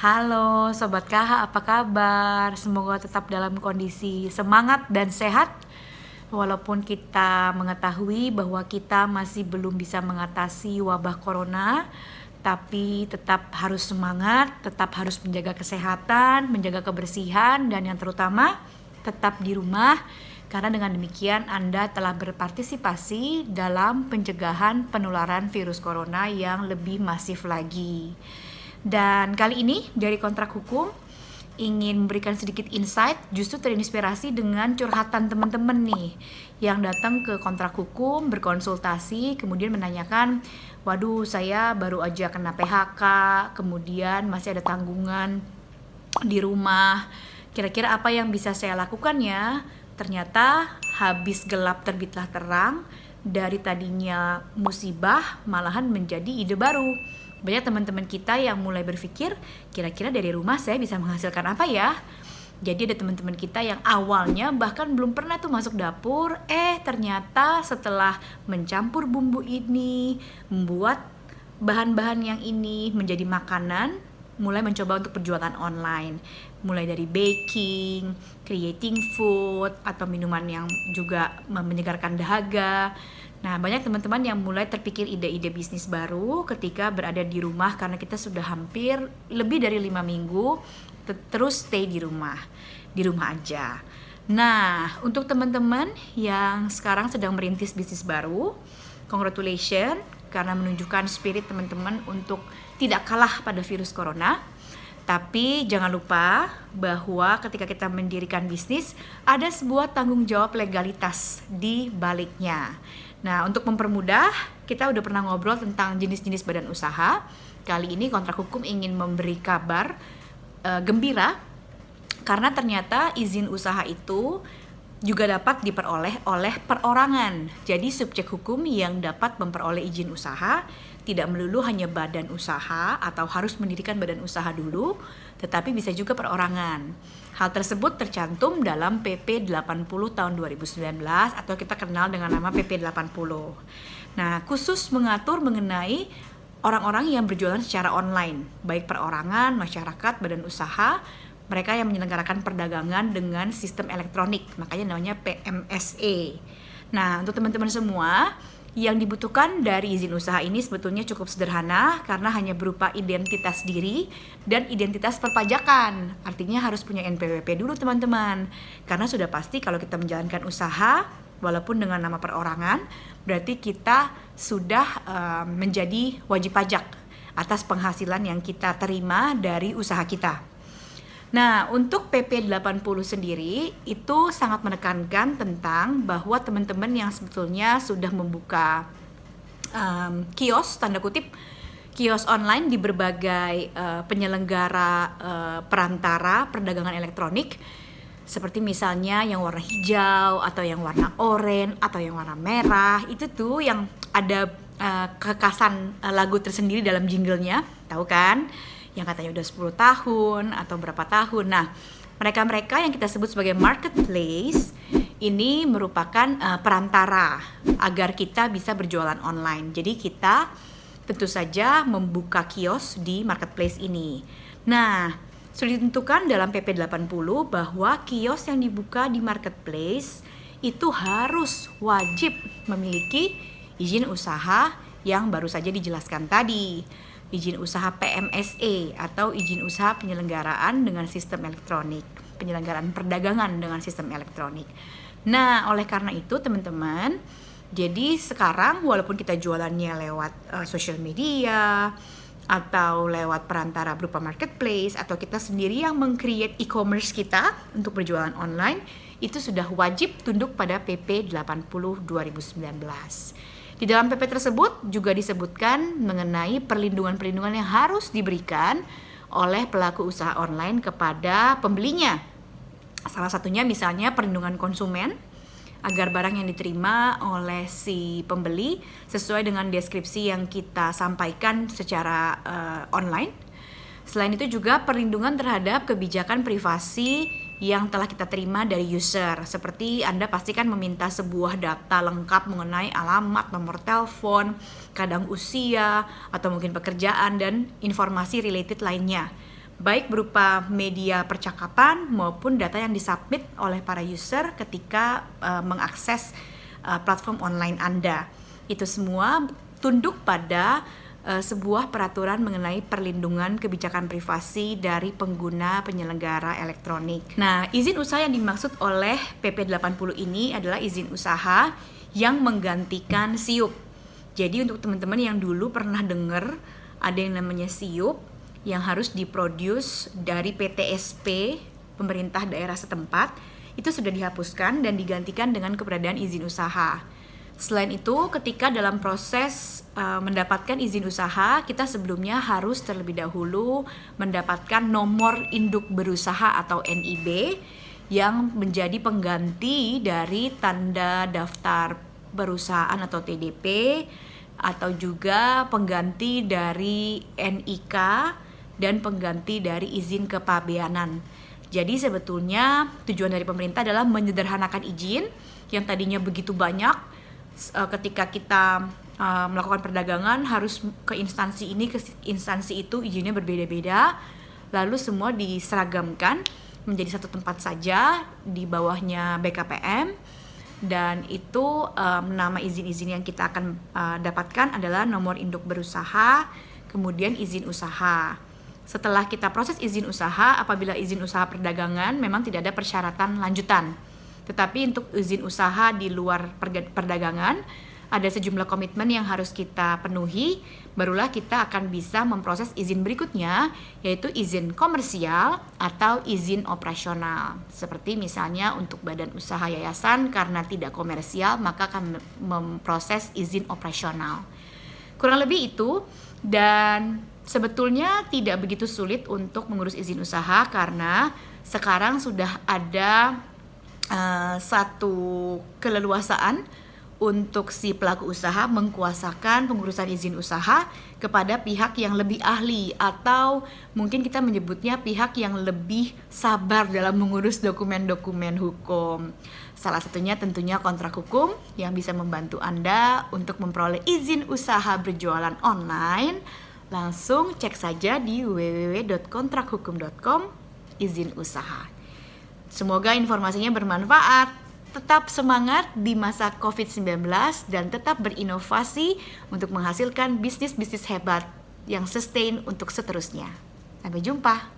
Halo Sobat KH, apa kabar? Semoga tetap dalam kondisi semangat dan sehat. Walaupun kita mengetahui bahwa kita masih belum bisa mengatasi wabah corona, tapi tetap harus semangat, tetap harus menjaga kesehatan, menjaga kebersihan, dan yang terutama tetap di rumah. Karena dengan demikian Anda telah berpartisipasi dalam pencegahan penularan virus corona yang lebih masif lagi. Dan kali ini dari Kontrak Hukum ingin memberikan sedikit insight, justru terinspirasi dengan curhatan teman-teman nih yang datang ke Kontrak Hukum berkonsultasi, kemudian menanyakan, waduh saya baru aja kena PHK, kemudian masih ada tanggungan di rumah, kira-kira apa yang bisa saya lakukan ya? Ternyata habis gelap terbitlah terang, dari tadinya musibah malahan menjadi ide baru. Banyak teman-teman kita yang mulai berpikir, kira-kira dari rumah saya bisa menghasilkan apa ya? Jadi ada teman-teman kita yang awalnya bahkan belum pernah tuh masuk dapur, ternyata setelah mencampur bumbu ini, membuat bahan-bahan yang ini menjadi makanan, mulai mencoba untuk berjualan online. Mulai dari baking, creating food, atau minuman yang juga menyegarkan dahaga. Nah, banyak teman-teman yang mulai terpikir ide-ide bisnis baru ketika berada di rumah karena kita sudah hampir lebih dari 5 minggu terus stay di rumah aja. Nah, untuk teman-teman yang sekarang sedang merintis bisnis baru, congratulations karena menunjukkan spirit teman-teman untuk tidak kalah pada virus corona. Tapi jangan lupa bahwa ketika kita mendirikan bisnis, ada sebuah tanggung jawab legalitas di baliknya. Nah, untuk mempermudah, kita udah pernah ngobrol tentang jenis-jenis badan usaha. Kali ini Kontrak Hukum ingin memberi kabar gembira, karena ternyata izin usaha itu juga dapat diperoleh oleh perorangan. Jadi subjek hukum yang dapat memperoleh izin usaha tidak melulu hanya badan usaha atau harus mendirikan badan usaha dulu, tetapi bisa juga perorangan. Hal tersebut tercantum dalam PP 80 tahun 2019 atau kita kenal dengan nama PP 80. Nah, khusus mengatur mengenai orang-orang yang berjualan secara online, baik perorangan, masyarakat, badan usaha, mereka yang menyelenggarakan perdagangan dengan sistem elektronik, makanya namanya PMSE. Nah, untuk teman-teman semua, yang dibutuhkan dari izin usaha ini sebetulnya cukup sederhana karena hanya berupa identitas diri dan identitas perpajakan. Artinya harus punya NPWP dulu teman-teman. Karena sudah pasti kalau kita menjalankan usaha, walaupun dengan nama perorangan, berarti kita sudah menjadi wajib pajak atas penghasilan yang kita terima dari usaha kita. Nah, untuk PP 80 sendiri itu sangat menekankan tentang bahwa teman-teman yang sebetulnya sudah membuka kios, tanda kutip, kios online di berbagai penyelenggara perantara perdagangan elektronik, seperti misalnya yang warna hijau, atau yang warna oranye, atau yang warna merah, itu tuh yang ada kekasan lagu tersendiri dalam jinglenya, tahu kan? Yang katanya udah 10 tahun atau berapa tahun. Nah, mereka-mereka yang kita sebut sebagai marketplace ini merupakan perantara agar kita bisa berjualan online. Jadi kita tentu saja membuka kios di marketplace ini. Nah, sudah ditentukan dalam PP 80 bahwa kios yang dibuka di marketplace itu harus wajib memiliki izin usaha yang baru saja dijelaskan tadi. Izin usaha PMSE atau izin usaha penyelenggaraan dengan sistem elektronik, penyelenggaraan perdagangan dengan sistem elektronik. Nah, oleh karena itu teman-teman, jadi sekarang walaupun kita jualannya lewat social media atau lewat perantara berupa marketplace atau kita sendiri yang meng-create e-commerce kita untuk berjualan online, itu sudah wajib tunduk pada PP 80 2019. Di dalam PP tersebut juga disebutkan mengenai perlindungan-perlindungan yang harus diberikan oleh pelaku usaha online kepada pembelinya. Salah satunya misalnya perlindungan konsumen, agar barang yang diterima oleh si pembeli sesuai dengan deskripsi yang kita sampaikan secara online. Selain itu juga perlindungan terhadap kebijakan privasi yang telah kita terima dari user. Seperti Anda pastikan meminta sebuah data lengkap mengenai alamat, nomor telepon, kadang usia, atau mungkin pekerjaan dan informasi related lainnya. baik berupa media percakapan maupun data yang disubmit oleh para user ketika mengakses platform online Anda. Itu semua tunduk pada sebuah peraturan mengenai perlindungan kebijakan privasi dari pengguna penyelenggara elektronik. Nah, izin usaha yang dimaksud oleh PP 80 ini adalah izin usaha yang menggantikan SIUP. Jadi untuk teman-teman yang dulu pernah dengar ada yang namanya SIUP yang harus diproduce dari PTSP, pemerintah daerah setempat, itu sudah dihapuskan dan digantikan dengan keberadaan izin usaha. Selain itu, ketika dalam proses mendapatkan izin usaha, kita sebelumnya harus terlebih dahulu mendapatkan nomor induk berusaha atau NIB yang menjadi pengganti dari tanda daftar perusahaan atau TDP, atau juga pengganti dari NIK dan pengganti dari izin kepabeanan. Jadi sebetulnya tujuan dari pemerintah adalah menyederhanakan izin yang tadinya begitu banyak. Ketika kita melakukan perdagangan harus ke instansi ini, ke instansi itu, izinnya berbeda-beda, lalu semua diseragamkan menjadi satu tempat saja di bawahnya BKPM, dan itu nama izin-izin yang kita akan dapatkan adalah nomor induk berusaha, kemudian izin usaha. Setelah kita proses izin usaha, apabila izin usaha perdagangan memang tidak ada persyaratan lanjutan. Tetapi untuk izin usaha di luar perdagangan, ada sejumlah komitmen yang harus kita penuhi, barulah kita akan bisa memproses izin berikutnya, yaitu izin komersial atau izin operasional. Seperti misalnya untuk badan usaha yayasan karena tidak komersial, maka akan memproses izin operasional. Kurang lebih itu, dan sebetulnya tidak begitu sulit untuk mengurus izin usaha karena sekarang sudah ada satu keleluasaan untuk si pelaku usaha mengkuasakan pengurusan izin usaha kepada pihak yang lebih ahli, atau mungkin kita menyebutnya pihak yang lebih sabar dalam mengurus dokumen-dokumen hukum. Salah satunya tentunya kontrak hukum yang bisa membantu Anda untuk memperoleh izin usaha berjualan online. Langsung cek saja di www.kontrakhukum.com izin usaha. Semoga informasinya bermanfaat. Tetap semangat di masa COVID-19 dan tetap berinovasi untuk menghasilkan bisnis-bisnis hebat yang sustain untuk seterusnya. Sampai jumpa.